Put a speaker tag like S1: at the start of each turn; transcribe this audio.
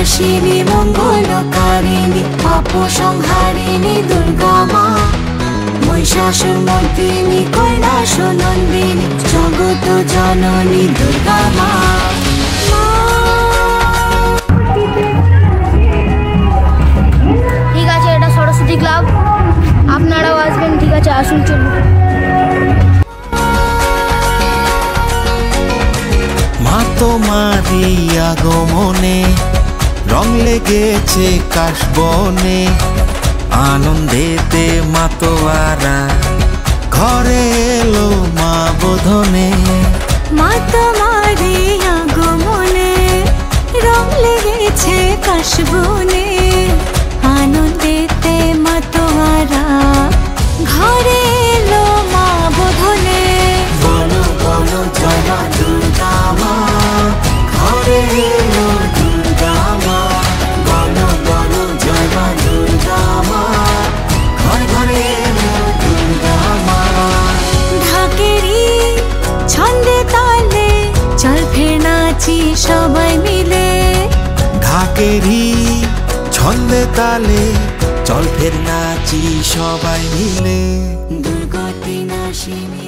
S1: নাশিনী মঙ্গলকারিণী পাপ সংহারিণী দুর্গা মা, মহিষাসুর মর্দিনী কৈলাস নন্দিনী জগত জননী দুর্গা মা।
S2: ঠিক আছে, এটা সরস্বতী ক্লাব, আপনারাও আসবেন। ঠিক আছে, আসুন, চলুন।
S3: মা তোমারি আগমনে রং লেগেছে কাশবনে, আনন্দেতে মাতোয়ারা ঘরে এলো মা বোধনে।
S1: মা তোমারি আগমনে রং লেগেছে কাশবনে, আনন্দেতে মাতোয়ারা ঘরে এলো মা বোধনে। বলো বলো জয় মা দুর্গা মা, ঘরে এলো দুর্গা মা। বলো বলো জয় মা দুর্গা মা, ঘরে ঘরে এলো দুর্গা মা। ঢাকেরি ছন্দে তালে চল ফের নাচি সবাই মিলে,
S3: ঢাকেরই ছন্দে তালে চল ফের নাচি সবাই মিলে।
S1: দুর্গতি নাশিনী